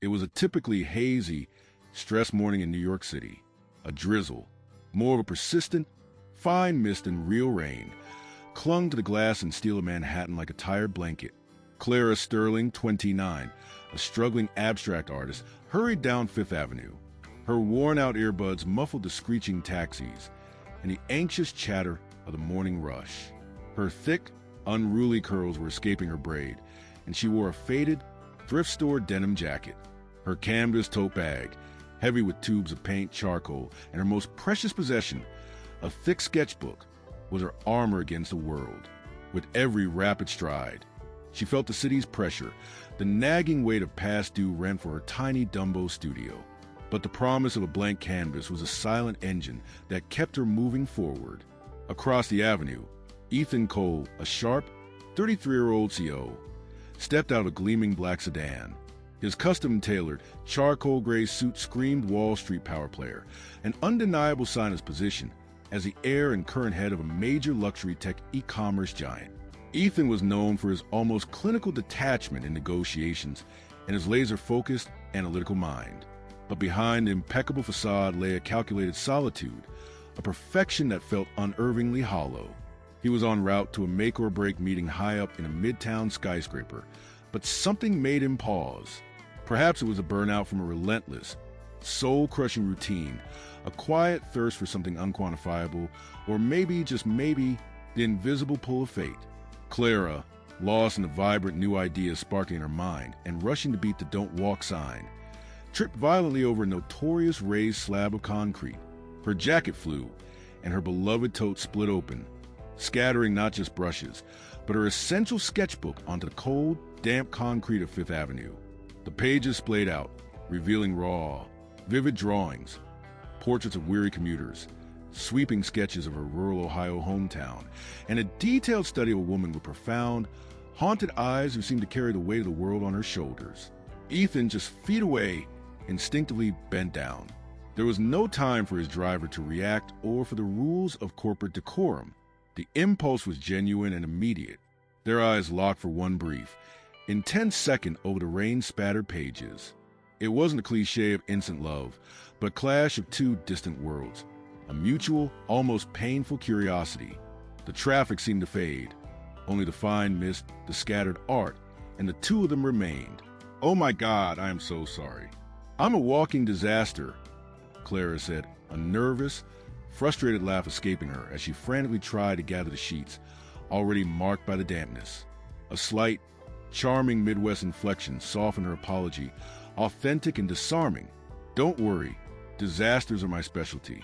It was a typically hazy, stressed morning in New York City. A drizzle, more of a persistent, fine mist than real rain, clung to the glass and steel of Manhattan like a tired blanket. Clara Sterling, 29, a struggling abstract artist, hurried down Fifth Avenue. Her worn-out earbuds muffled the screeching taxis and the anxious chatter of the morning rush. Her thick, unruly curls were escaping her braid, and she wore a faded, thrift store denim jacket. Her canvas tote bag, heavy with tubes of paint, charcoal, and her most precious possession, a thick sketchbook, was her armor against the world. With every rapid stride, she felt the city's pressure, the nagging weight of past due rent for her tiny Dumbo studio. But the promise of a blank canvas was a silent engine that kept her moving forward. Across the avenue, Ethan Cole, a sharp, 33-year-old CO, stepped out of a gleaming black sedan. His custom-tailored, charcoal gray suit screamed Wall Street power player, an undeniable sign of his position as the heir and current head of a major luxury tech e-commerce giant. Ethan was known for his almost clinical detachment in negotiations and his laser-focused, analytical mind. But behind the impeccable facade lay a calculated solitude, a perfection that felt unnervingly hollow. He was en route to a make-or-break meeting high up in a midtown skyscraper, but something made him pause. Perhaps it was a burnout from a relentless, soul-crushing routine, a quiet thirst for something unquantifiable, or maybe, just maybe, the invisible pull of fate. Clara, lost in the vibrant new ideas sparking in her mind and rushing to beat the "Don't Walk" sign, tripped violently over a notorious raised slab of concrete. Her jacket flew, and her beloved tote split open, scattering not just brushes, but her essential sketchbook onto the cold, damp concrete of Fifth Avenue. The pages splayed out, revealing raw, vivid drawings, portraits of weary commuters, sweeping sketches of her rural Ohio hometown, and a detailed study of a woman with profound, haunted eyes who seemed to carry the weight of the world on her shoulders. Ethan, just feet away, instinctively bent down. There was no time for his driver to react or for the rules of corporate decorum. The impulse was genuine and immediate. Their eyes locked for one brief, intense second over the rain-spattered pages. It wasn't a cliché of instant love, but a clash of two distant worlds, a mutual, almost painful curiosity. The traffic seemed to fade. Only the fine mist, the scattered art, and the two of them remained. "Oh my God, I am so sorry. I'm a walking disaster," Clara said, a nervous, frustrated laugh escaping her as she frantically tried to gather the sheets, already marked by the dampness. A slight, charming Midwest inflection softened her apology, authentic and disarming. "Don't worry, disasters are my specialty,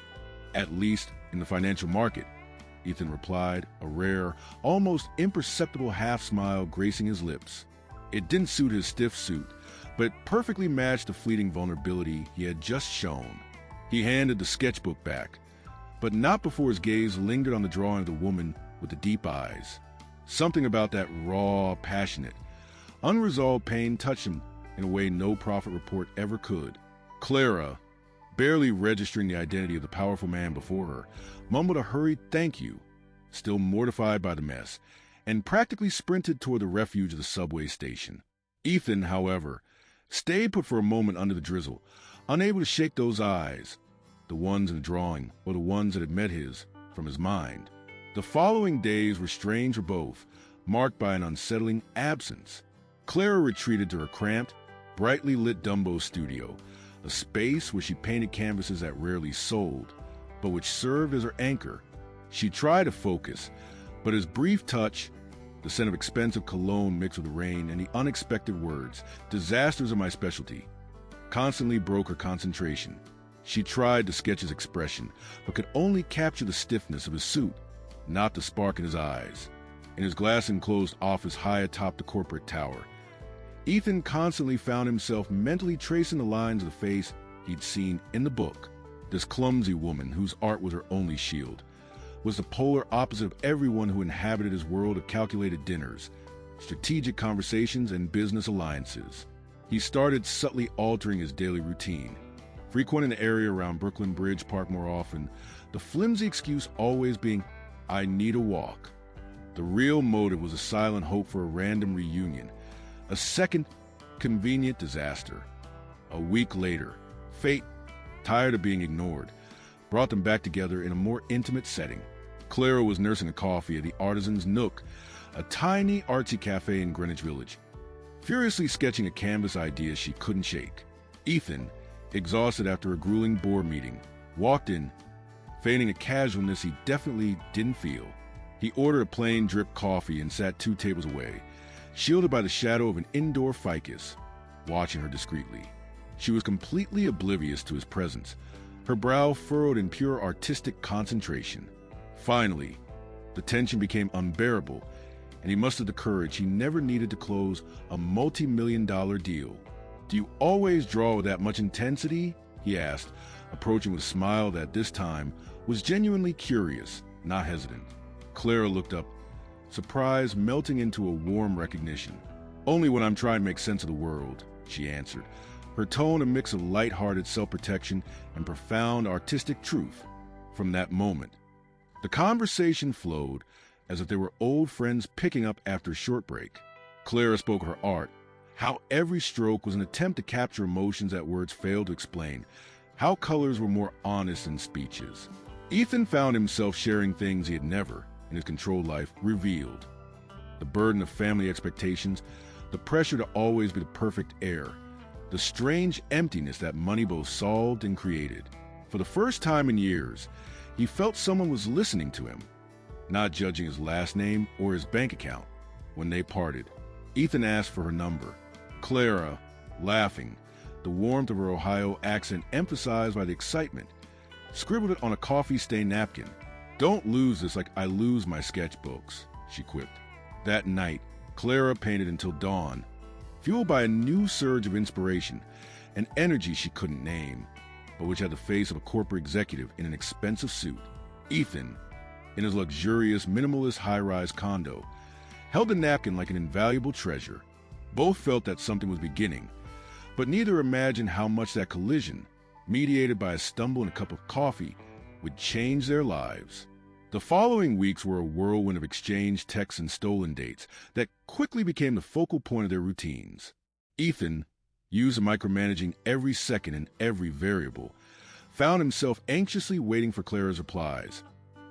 at least in the financial market," Ethan replied, a rare, almost imperceptible half-smile gracing his lips. It didn't suit his stiff suit, but it perfectly matched the fleeting vulnerability he had just shown. He handed the sketchbook back, but not before his gaze lingered on the drawing of the woman with the deep eyes. Something about that raw, passionate, unresolved pain touched him in a way no profit report ever could. Clara, barely registering the identity of the powerful man before her, mumbled a hurried thank you, still mortified by the mess, and practically sprinted toward the refuge of the subway station. Ethan, however, stayed put for a moment under the drizzle, unable to shake those eyes, the ones in the drawing or the ones that had met his, from his mind. The following days were strange for both, marked by an unsettling absence. Clara retreated to her cramped, brightly lit Dumbo studio, a space where she painted canvases that rarely sold, but which served as her anchor. She tried to focus, but his brief touch, the scent of expensive cologne mixed with the rain, and the unexpected words, "Disasters are my specialty," constantly broke her concentration. She tried to sketch his expression, but could only capture the stiffness of his suit, not the spark in his eyes. In his glass-enclosed office high atop the corporate tower, Ethan constantly found himself mentally tracing the lines of the face he'd seen in the book. This clumsy woman, whose art was her only shield, was the polar opposite of everyone who inhabited his world of calculated dinners, strategic conversations, and business alliances. He started subtly altering his daily routine, frequenting the area around Brooklyn Bridge Park more often, the flimsy excuse always being, "I need a walk." The real motive was a silent hope for a random reunion, a second convenient disaster. A week later, fate, tired of being ignored, brought them back together in a more intimate setting. Clara was nursing a coffee at the Artisan's Nook, a tiny artsy cafe in Greenwich Village, furiously sketching a canvas idea she couldn't shake. Ethan, exhausted after a grueling board meeting, walked in, feigning a casualness he definitely didn't feel. He ordered a plain drip coffee and sat 2 tables away, shielded by the shadow of an indoor ficus, watching her discreetly. She was completely oblivious to his presence, her brow furrowed in pure artistic concentration. Finally, the tension became unbearable, and he mustered the courage he never needed to close a multi-million-dollar deal. "Do you always draw with that much intensity?" he asked, approaching with a smile that this time was genuinely curious, not hesitant. Clara looked up, surprise melting into a warm recognition. "Only when I'm trying to make sense of the world," she answered, her tone a mix of light-hearted self-protection and profound artistic truth. From that moment, the conversation flowed as if they were old friends picking up after a short break. Clara spoke her art, how every stroke was an attempt to capture emotions that words failed to explain, how colors were more honest than speeches. Ethan found himself sharing things he had never, in his controlled life, revealed. The burden of family expectations, the pressure to always be the perfect heir, the strange emptiness that money both solved and created. For the first time in years, he felt someone was listening to him, not judging his last name or his bank account. When they parted, Ethan asked for her number. Clara, laughing, the warmth of her Ohio accent emphasized by the excitement, scribbled it on a coffee-stained napkin. "Don't lose this like I lose my sketchbooks," she quipped. That night, Clara painted until dawn, fueled by a new surge of inspiration, an energy she couldn't name, but which had the face of a corporate executive in an expensive suit. Ethan, in his luxurious, minimalist high-rise condo, held the napkin like an invaluable treasure. Both felt that something was beginning, but neither imagined how much that collision, mediated by a stumble and a cup of coffee, would change their lives. The following weeks were a whirlwind of exchanged texts and stolen dates that quickly became the focal point of their routines. Ethan, used to micromanaging every second and every variable, found himself anxiously waiting for Clara's replies,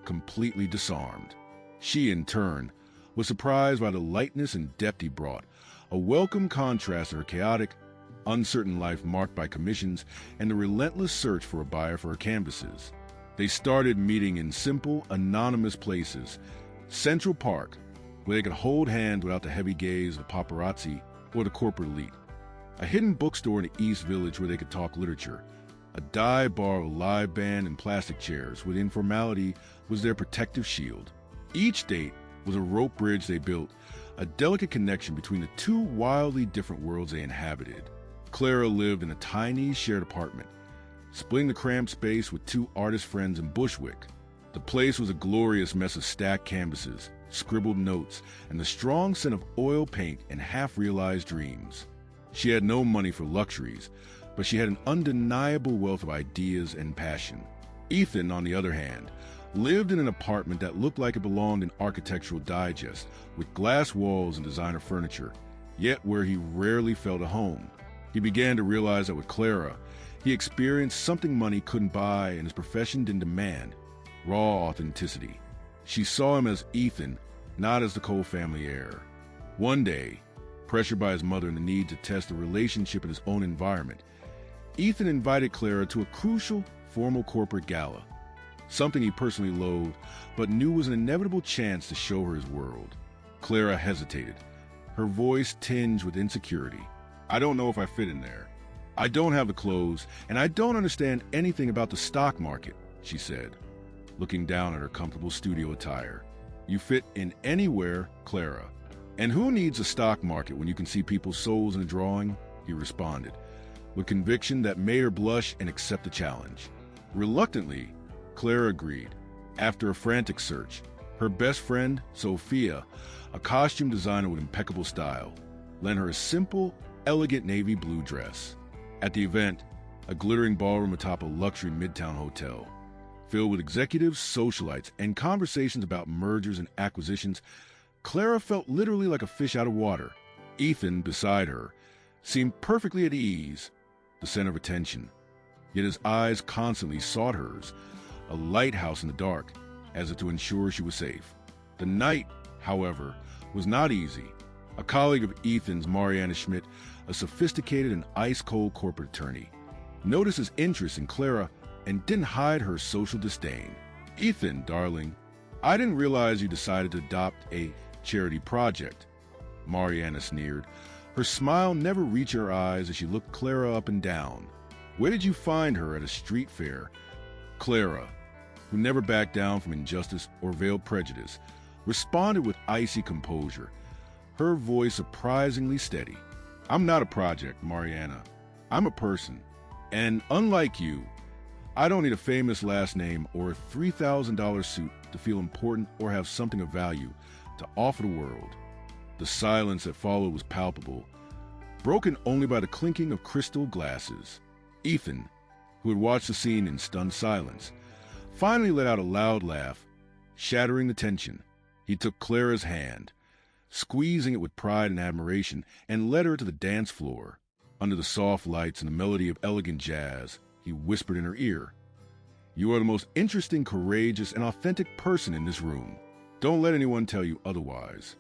completely disarmed. She, in turn, was surprised by the lightness and depth he brought, a welcome contrast to her chaotic, uncertain life marked by commissions and the relentless search for a buyer for her canvases. They started meeting in simple, anonymous places, Central Park, where they could hold hands without the heavy gaze of the paparazzi or the corporate elite, a hidden bookstore in the East Village where they could talk literature, a dive bar with a live band and plastic chairs where the informality was their protective shield. Each date was a rope bridge they built, a delicate connection between the two wildly different worlds they inhabited. Clara lived in a tiny shared apartment, splitting the cramped space with 2 artist friends in Bushwick. The place was a glorious mess of stacked canvases, scribbled notes, and the strong scent of oil paint and half-realized dreams. She had no money for luxuries, but she had an undeniable wealth of ideas and passion. Ethan, on the other hand, lived in an apartment that looked like it belonged in Architectural Digest, with glass walls and designer furniture, yet where he rarely felt at home. He began to realize that with Clara, he experienced something money couldn't buy and his profession didn't demand: raw authenticity. She saw him as Ethan, not as the Cole family heir. One day, pressured by his mother and the need to test the relationship in his own environment, Ethan invited Clara to a crucial, formal corporate gala, something he personally loathed, but knew was an inevitable chance to show her his world. Clara hesitated, her voice tinged with insecurity. "I don't know if I fit in there. I don't have the clothes, and I don't understand anything about the stock market," she said, looking down at her comfortable studio attire. "You fit in anywhere, Clara. And who needs a stock market when you can see people's souls in a drawing?" he responded, with conviction that made her blush and accept the challenge. Reluctantly, Clara agreed. After a frantic search, her best friend, Sophia, a costume designer with impeccable style, lent her a simple, elegant navy blue dress. At the event, a glittering ballroom atop a luxury midtown hotel, filled with executives, socialites, and conversations about mergers and acquisitions, Clara felt literally like a fish out of water. Ethan, beside her, seemed perfectly at ease, the center of attention. Yet his eyes constantly sought hers, a lighthouse in the dark, as if to ensure she was safe. The night, however, was not easy. A colleague of Ethan's, Mariana Schmidt, a sophisticated and ice-cold corporate attorney, noticed his interest in Clara and didn't hide her social disdain. "Ethan, darling, I didn't realize you decided to adopt a charity project," Mariana sneered. Her smile never reached her eyes as she looked Clara up and down. "Where did you find her at a street fair?" Clara, who never backed down from injustice or veiled prejudice, responded with icy composure, her voice surprisingly steady. "I'm not a project, Mariana. I'm a person. And unlike you, I don't need a famous last name or a $3,000 suit to feel important or have something of value to offer the world." The silence that followed was palpable, broken only by the clinking of crystal glasses. Ethan, who had watched the scene in stunned silence, finally let out a loud laugh, shattering the tension. He took Clara's hand, squeezing it with pride and admiration, and led her to the dance floor. Under the soft lights and the melody of elegant jazz, he whispered in her ear, "You are the most interesting, courageous, and authentic person in this room. Don't let anyone tell you otherwise."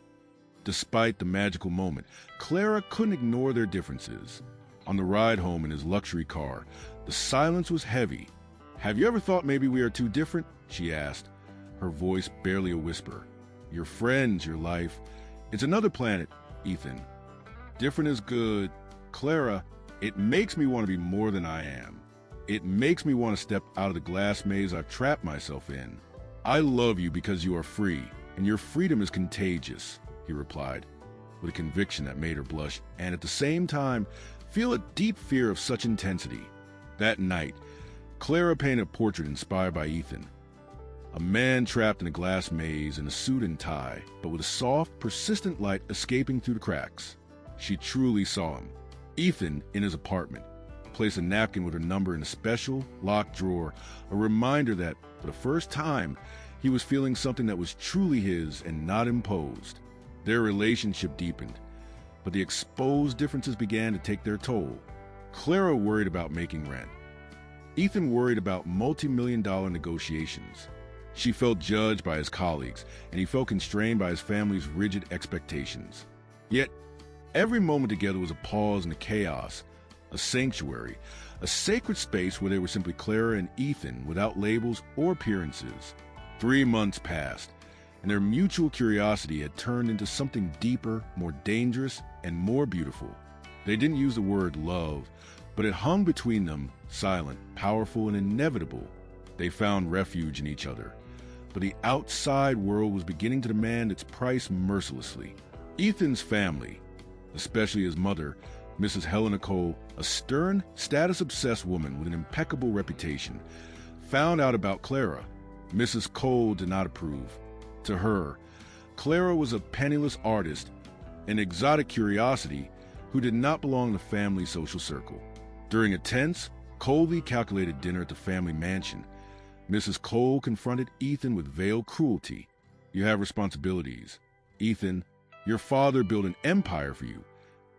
Despite the magical moment, Clara couldn't ignore their differences. On the ride home in his luxury car, the silence was heavy. "Have you ever thought maybe we are too different?" she asked, her voice barely a whisper. "Your friends, your life. It's another planet, Ethan. Different is good. Clara, it makes me want to be more than I am. It makes me want to step out of the glass maze I've trapped myself in. I love you because you are free, and your freedom is contagious," he replied, with a conviction that made her blush and at the same time feel a deep fear of such intensity. That night, Clara painted a portrait inspired by Ethan. A man trapped in a glass maze in a suit and tie, but with a soft, persistent light escaping through the cracks. She truly saw him. Ethan in his apartment, placed a napkin with her number in a special, locked drawer, a reminder that, for the first time, he was feeling something that was truly his and not imposed. Their relationship deepened, but the exposed differences began to take their toll. Clara worried about making rent. Ethan worried about multi-million-dollar negotiations. She felt judged by his colleagues, and he felt constrained by his family's rigid expectations. Yet, every moment together was a pause in the chaos, a sanctuary, a sacred space where they were simply Clara and Ethan without labels or appearances. 3 months passed, and their mutual curiosity had turned into something deeper, more dangerous, and more beautiful. They didn't use the word love, but it hung between them, silent, powerful, and inevitable. They found refuge in each other, but the outside world was beginning to demand its price mercilessly. Ethan's family, especially his mother, Mrs. Helena Cole, a stern, status-obsessed woman with an impeccable reputation, found out about Clara. Mrs. Cole did not approve. To her, Clara was a penniless artist, an exotic curiosity who did not belong in the family social circle. During a tense, coldly calculated dinner at the family mansion, Mrs. Cole confronted Ethan with veiled cruelty. "You have responsibilities. Ethan, your father built an empire for you,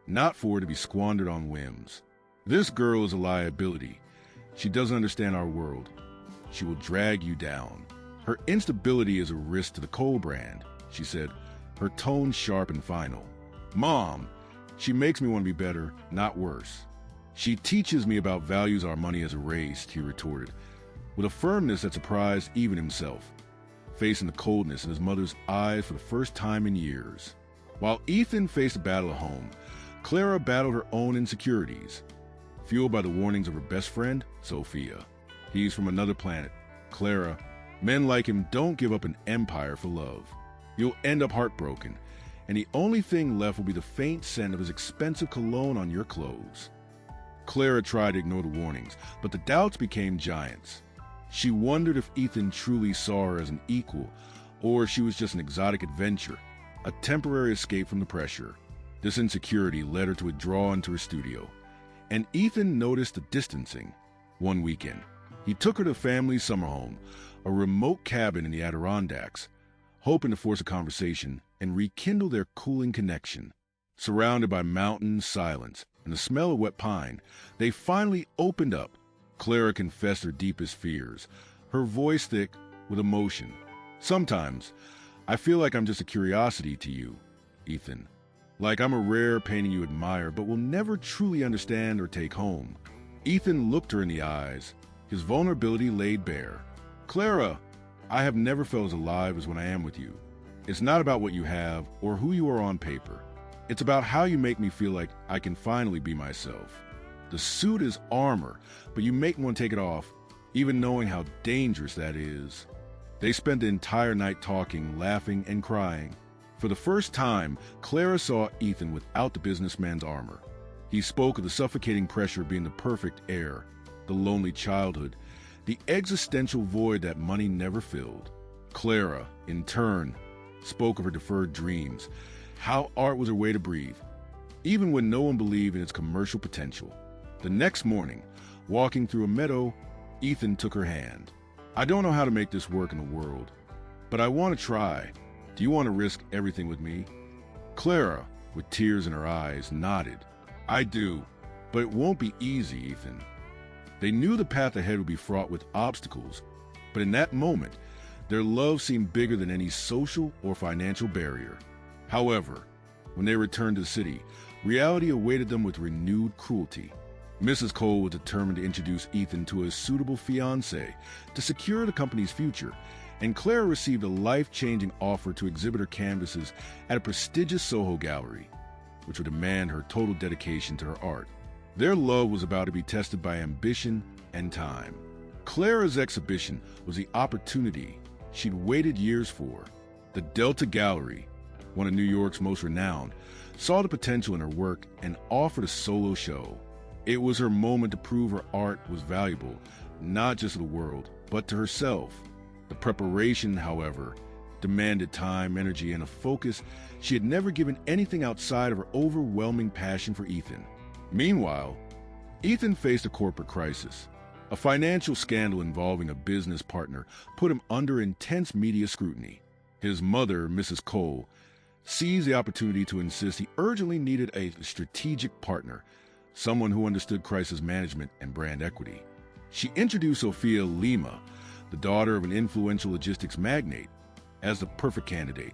not for it to be squandered on whims. This girl is a liability. She doesn't understand our world. She will drag you down. Her instability is a risk to the Cole brand," she said, her tone sharp and final. "Mom, she makes me want to be better, not worse. She teaches me about values our money has erased," he retorted, with a firmness that surprised even himself, facing the coldness in his mother's eyes for the first time in years. While Ethan faced a battle at home, Clara battled her own insecurities, fueled by the warnings of her best friend, Sophia. "He's from another planet. Clara, men like him don't give up an empire for love. You'll end up heartbroken, and the only thing left will be the faint scent of his expensive cologne on your clothes." Clara tried to ignore the warnings, but the doubts became giants. She wondered if Ethan truly saw her as an equal, or if she was just an exotic adventure, a temporary escape from the pressure. This insecurity led her to withdraw into her studio, and Ethan noticed the distancing. One weekend, he took her to the family's summer home, a remote cabin in the Adirondacks, hoping to force a conversation and rekindle their cooling connection. Surrounded by mountains, silence, and the smell of wet pine, they finally opened up. Clara confessed her deepest fears, her voice thick with emotion. "Sometimes, I feel like I'm just a curiosity to you, Ethan. Like I'm a rare painting you admire but will never truly understand or take home." Ethan looked her in the eyes, his vulnerability laid bare. "Clara, I have never felt as alive as when I am with you. It's not about what you have or who you are on paper. It's about how you make me feel like I can finally be myself. The suit is armor, but you make me want to take it off, even knowing how dangerous that is." They spent the entire night talking, laughing, and crying. For the first time, Clara saw Ethan without the businessman's armor. He spoke of the suffocating pressure of being the perfect heir, the lonely childhood, the existential void that money never filled. Clara, in turn, spoke of her deferred dreams, how art was her way to breathe, even when no one believed in its commercial potential. The next morning, walking through a meadow, Ethan took her hand. "I don't know how to make this work in the world, but I want to try. Do you want to risk everything with me?" Clara, with tears in her eyes, nodded. "I do, but it won't be easy, Ethan." They knew the path ahead would be fraught with obstacles, but in that moment, their love seemed bigger than any social or financial barrier. However, when they returned to the city, reality awaited them with renewed cruelty. Mrs. Cole was determined to introduce Ethan to a suitable fiancé to secure the company's future, and Clara received a life-changing offer to exhibit her canvases at a prestigious Soho gallery, which would demand her total dedication to her art. Their love was about to be tested by ambition and time. Clara's exhibition was the opportunity she'd waited years for. The Delta Gallery, one of New York's most renowned, saw the potential in her work and offered a solo show. It was her moment to prove her art was valuable, not just to the world, but to herself. The preparation, however, demanded time, energy, and a focus she had never given anything outside of her overwhelming passion for Ethan. Meanwhile, Ethan faced a corporate crisis. A financial scandal involving a business partner put him under intense media scrutiny. His mother, Mrs. Cole, seized the opportunity to insist he urgently needed a strategic partner, someone who understood crisis management and brand equity. She introduced Sophia Lima, the daughter of an influential logistics magnate, as the perfect candidate.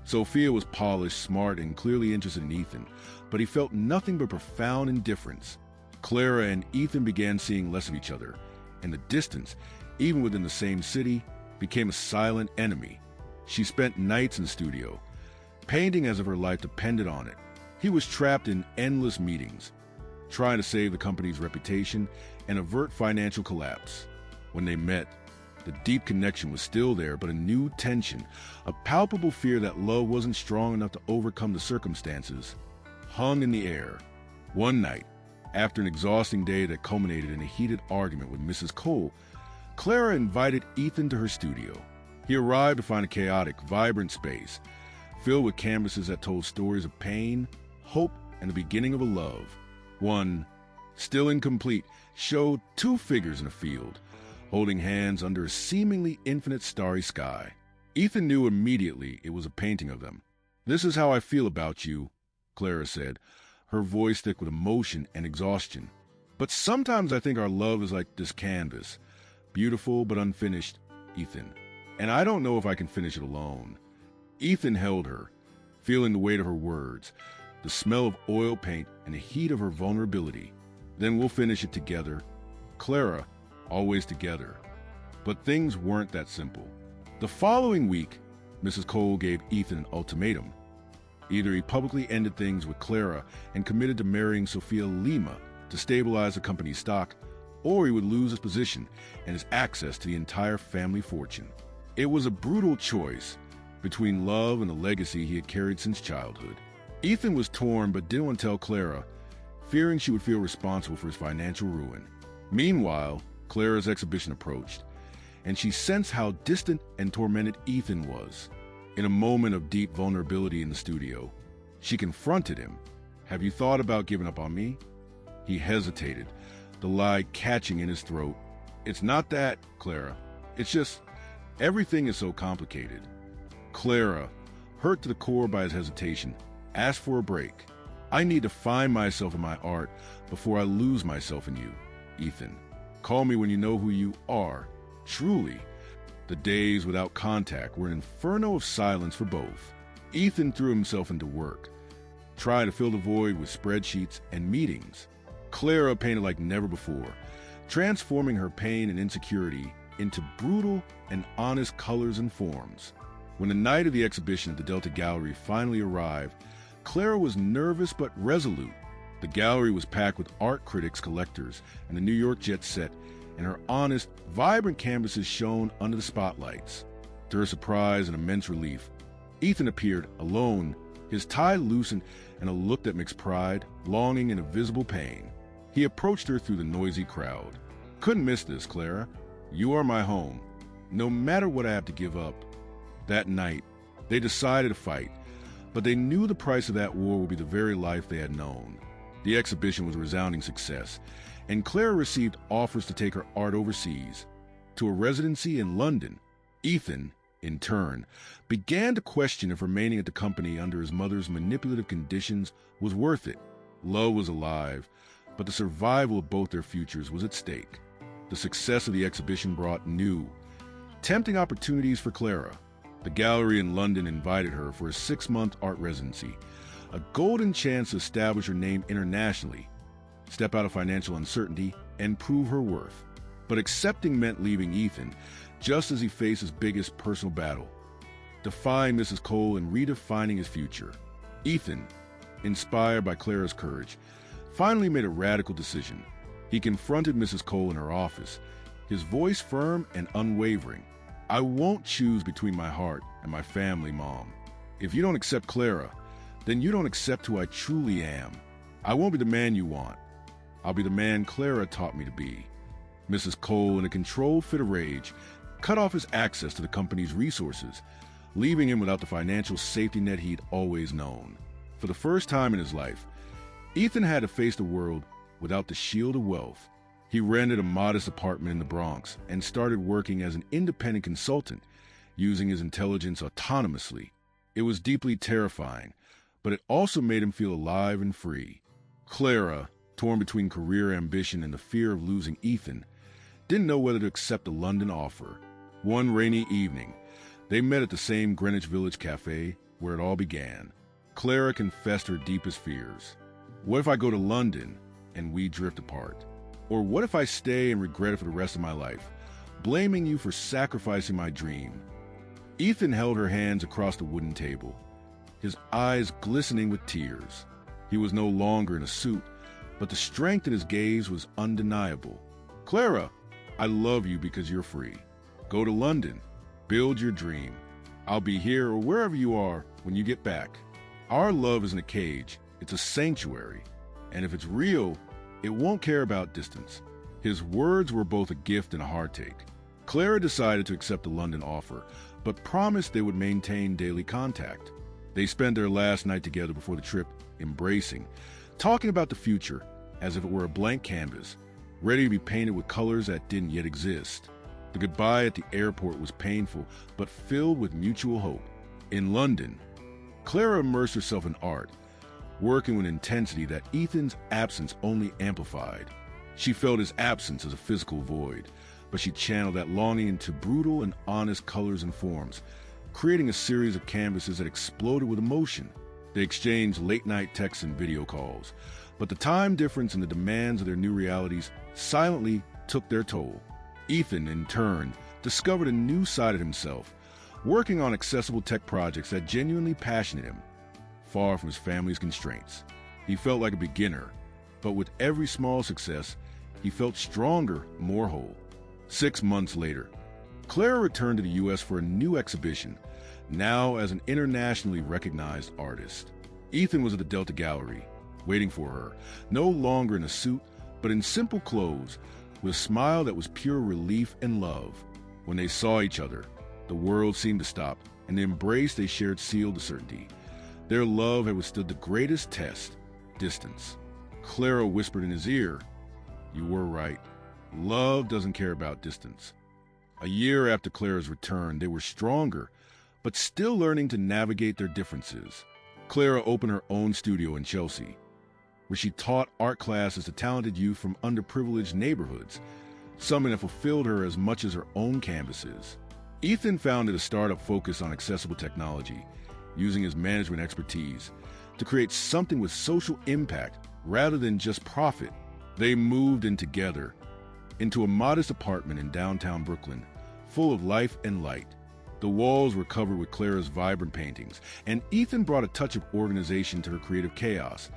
Sophia was polished, smart, and clearly interested in Ethan, but he felt nothing but profound indifference. Clara and Ethan began seeing less of each other, and the distance, even within the same city, became a silent enemy. She spent nights in the studio, painting as if her life depended on it. He was trapped in endless meetings, trying to save the company's reputation and avert financial collapse. When they met, the deep connection was still there, but a new tension, a palpable fear that love wasn't strong enough to overcome the circumstances, hung in the air. One night, after an exhausting day that culminated in a heated argument with Mrs. Cole, Clara invited Ethan to her studio. He arrived to find a chaotic, vibrant space, filled with canvases that told stories of pain, hope, and the beginning of a love. One, still incomplete, showed two figures in a field, holding hands under a seemingly infinite starry sky. Ethan knew immediately it was a painting of them. "This is how I feel about you," Clara said, her voice thick with emotion and exhaustion. "But sometimes I think our love is like this canvas, beautiful but unfinished, Ethan. And I don't know if I can finish it alone." Ethan held her, feeling the weight of her words, the smell of oil paint, and the heat of her vulnerability. "Then we'll finish it together. Clara, always together." But things weren't that simple. The following week, Mrs. Cole gave Ethan an ultimatum. Either he publicly ended things with Clara and committed to marrying Sophia Lima to stabilize the company's stock, or he would lose his position and his access to the entire family fortune. It was a brutal choice between love and the legacy he had carried since childhood. Ethan was torn but didn't want to tell Clara, fearing she would feel responsible for his financial ruin. Meanwhile, Clara's exhibition approached, and she sensed how distant and tormented Ethan was. In a moment of deep vulnerability in the studio, she confronted him. "Have you thought about giving up on me?" He hesitated, the lie catching in his throat. "It's not that, Clara. It's just, everything is so complicated." Clara, hurt to the core by his hesitation, asked for a break. I need to find myself in my art before I lose myself in you, Ethan. Call me when you know who you are, truly. The days without contact were an inferno of silence for both. Ethan threw himself into work, trying to fill the void with spreadsheets and meetings. Clara painted like never before, transforming her pain and insecurity into brutal and honest colors and forms. When the night of the exhibition at the Delta Gallery finally arrived, Clara was nervous but resolute. The gallery was packed with art critics, collectors, and the New York jet set, and her honest, vibrant canvases shone under the spotlights. To her surprise and immense relief, Ethan appeared alone, his tie loosened and a look that mixed pride, longing, and a visible pain. He approached her through the noisy crowd. Couldn't miss this, Clara. You are my home, no matter what I have to give up. That night, they decided to fight, but they knew the price of that war would be the very life they had known. The exhibition was a resounding success, and Clara received offers to take her art overseas, to a residency in London. Ethan, in turn, began to question if remaining at the company under his mother's manipulative conditions was worth it. Love was alive, but the survival of both their futures was at stake. The success of the exhibition brought new, tempting opportunities for Clara. The gallery in London invited her for a 6-month art residency, a golden chance to establish her name internationally, step out of financial uncertainty, and prove her worth. But accepting meant leaving Ethan just as he faced his biggest personal battle, defying Mrs. Cole and redefining his future. Ethan, inspired by Clara's courage, finally made a radical decision. He confronted Mrs. Cole in her office, his voice firm and unwavering. I won't choose between my heart and my family, Mom. If you don't accept Clara, then you don't accept who I truly am. I won't be the man you want. I'll be the man Clara taught me to be. Mrs. Cole, in a controlled fit of rage, cut off his access to the company's resources, leaving him without the financial safety net he'd always known. For the first time in his life, Ethan had to face the world without the shield of wealth. He rented a modest apartment in the Bronx and started working as an independent consultant, using his intelligence autonomously. It was deeply terrifying, but it also made him feel alive and free. Clara, torn between career ambition and the fear of losing Ethan, didn't know whether to accept the London offer. One rainy evening, they met at the same Greenwich Village cafe where it all began. Clara confessed her deepest fears. What if I go to London and we drift apart? Or what if I stay and regret it for the rest of my life, blaming you for sacrificing my dream? Ethan held her hands across the wooden table, his eyes glistening with tears. He was no longer in a suit, but the strength in his gaze was undeniable. Clara, I love you because you're free. Go to London. Build your dream. I'll be here or wherever you are when you get back. Our love isn't a cage. It's a sanctuary. And if it's real, it won't care about distance. His words were both a gift and a heartache. Clara decided to accept the London offer, but promised they would maintain daily contact. They spent their last night together before the trip, embracing, talking about the future as if it were a blank canvas, ready to be painted with colors that didn't yet exist. The goodbye at the airport was painful, but filled with mutual hope. In London, Clara immersed herself in art, working with intensity that Ethan's absence only amplified. She felt his absence as a physical void, but she channeled that longing into brutal and honest colors and forms, creating a series of canvases that exploded with emotion. They exchanged late-night texts and video calls, but the time difference and the demands of their new realities silently took their toll. Ethan, in turn, discovered a new side of himself, working on accessible tech projects that genuinely passionate him. Far from his family's constraints, he felt like a beginner, but with every small success, he felt stronger, more whole. 6 months later, Clara returned to the U.S. for a new exhibition, now as an internationally recognized artist. Ethan was at the Delta Gallery, waiting for her, no longer in a suit, but in simple clothes, with a smile that was pure relief and love. When they saw each other, the world seemed to stop, and the embrace they shared sealed the certainty. Their love had withstood the greatest test, distance. Clara whispered in his ear, "You were right. Love doesn't care about distance." A year after Clara's return, they were stronger, but still learning to navigate their differences. Clara opened her own studio in Chelsea, where she taught art classes to talented youth from underprivileged neighborhoods, something that fulfilled her as much as her own canvases. Ethan founded a startup focused on accessible technology, using his management expertise to create something with social impact rather than just profit. They moved in together into a modest apartment in downtown Brooklyn, full of life and light. The walls were covered with Clara's vibrant paintings, and Ethan brought a touch of organization to her creative chaos,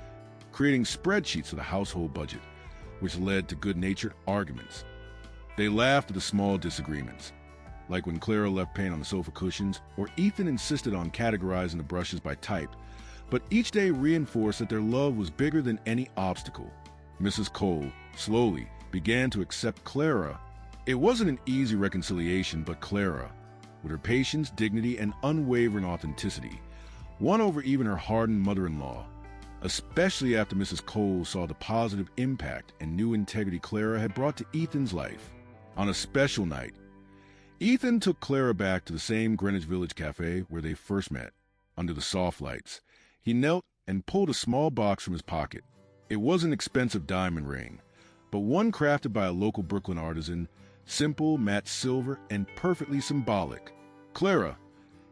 creating spreadsheets of the household budget, which led to good-natured arguments. They laughed at the small disagreements, like when Clara left paint on the sofa cushions, or Ethan insisted on categorizing the brushes by type, but each day reinforced that their love was bigger than any obstacle. Mrs. Cole slowly began to accept Clara. It wasn't an easy reconciliation, but Clara, with her patience, dignity, and unwavering authenticity, won over even her hardened mother-in-law, especially after Mrs. Cole saw the positive impact and new integrity Clara had brought to Ethan's life. On a special night, Ethan took Clara back to the same Greenwich Village cafe where they first met. Under the soft lights, he knelt and pulled a small box from his pocket. It was an expensive diamond ring, but one crafted by a local Brooklyn artisan, simple, matte silver, and perfectly symbolic. Clara,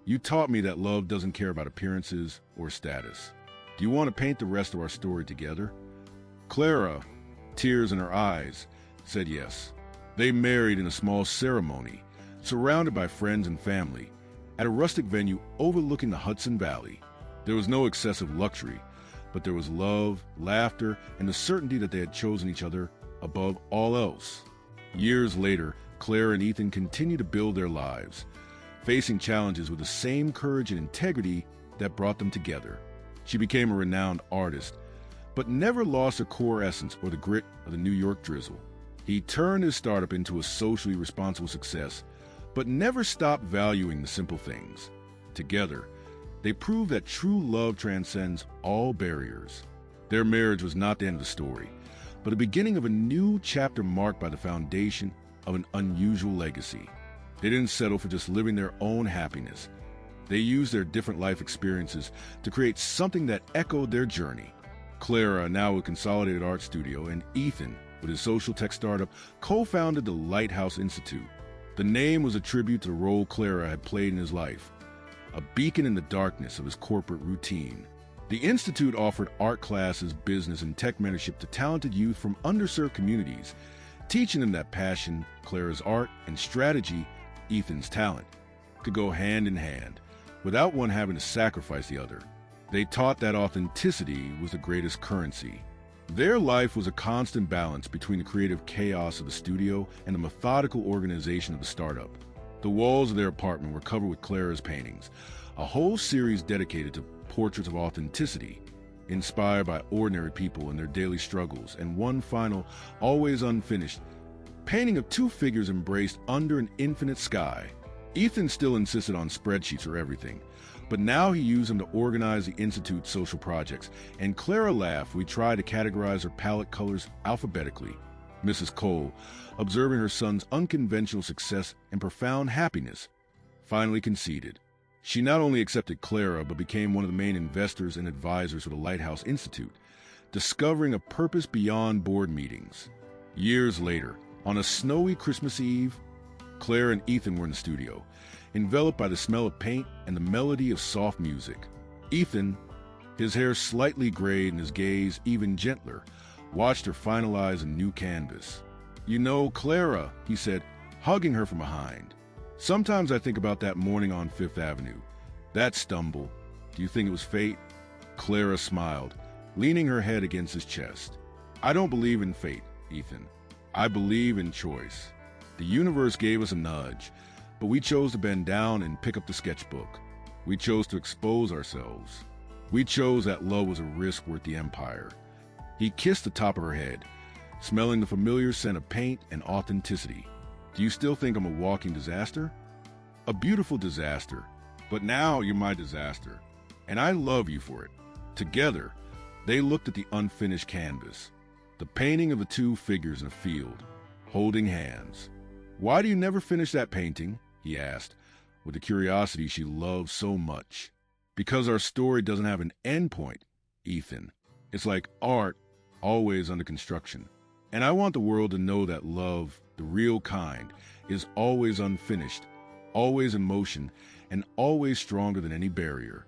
you taught me that love doesn't care about appearances or status. Do you want to paint the rest of our story together? Clara, tears in her eyes, said yes. They married in a small ceremony, surrounded by friends and family, at a rustic venue overlooking the Hudson Valley. There was no excessive luxury, but there was love, laughter, and the certainty that they had chosen each other above all else. Years later, Clara and Ethan continued to build their lives, facing challenges with the same courage and integrity that brought them together. She became a renowned artist, but never lost her core essence or the grit of the New York drizzle. He turned his startup into a socially responsible success, but never stopped valuing the simple things. Together, they proved that true love transcends all barriers. Their marriage was not the end of the story, but the beginning of a new chapter marked by the foundation of an unusual legacy. They didn't settle for just living their own happiness. They used their different life experiences to create something that echoed their journey. Clara, now with Consolidated Art Studio, and Ethan, with his social tech startup, co-founded the Lighthouse Institute. The name was a tribute to the role Clara had played in his life, a beacon in the darkness of his corporate routine. The Institute offered art classes, business, and tech mentorship to talented youth from underserved communities, teaching them that passion, Clara's art, and strategy, Ethan's talent, could go hand in hand, without one having to sacrifice the other. They taught that authenticity was the greatest currency. Their life was a constant balance between the creative chaos of the studio and the methodical organization of the startup. The walls of their apartment were covered with Clara's paintings, a whole series dedicated to portraits of authenticity, inspired by ordinary people and their daily struggles, and one final, always unfinished, painting of two figures embraced under an infinite sky. Ethan still insisted on spreadsheets for everything, but now he used them to organize the Institute's social projects, and Clara laughed. We tried to categorize her palette colors alphabetically. Mrs. Cole, observing her son's unconventional success and profound happiness, finally conceded. She not only accepted Clara, but became one of the main investors and advisors for the Lighthouse Institute, discovering a purpose beyond board meetings. Years later, on a snowy Christmas Eve, Clara and Ethan were in the studio, enveloped by the smell of paint and the melody of soft music. Ethan, his hair slightly grayed and his gaze even gentler, watched her finalize a new canvas. "You know, Clara," he said, hugging her from behind. "Sometimes I think about that morning on Fifth Avenue. That stumble. Do you think it was fate?" Clara smiled, leaning her head against his chest. "I don't believe in fate, Ethan. I believe in choice. The universe gave us a nudge, but we chose to bend down and pick up the sketchbook. We chose to expose ourselves. We chose that love was a risk worth the empire." He kissed the top of her head, smelling the familiar scent of paint and authenticity. "Do you still think I'm a walking disaster?" "A beautiful disaster, but now you're my disaster, and I love you for it." Together, they looked at the unfinished canvas, the painting of the two figures in a field, holding hands. "Why do you never finish that painting?" he asked, with the curiosity she loved so much. "Because our story doesn't have an end point, Ethan. It's like art always under construction. And I want the world to know that love, the real kind, is always unfinished, always in motion, and always stronger than any barrier.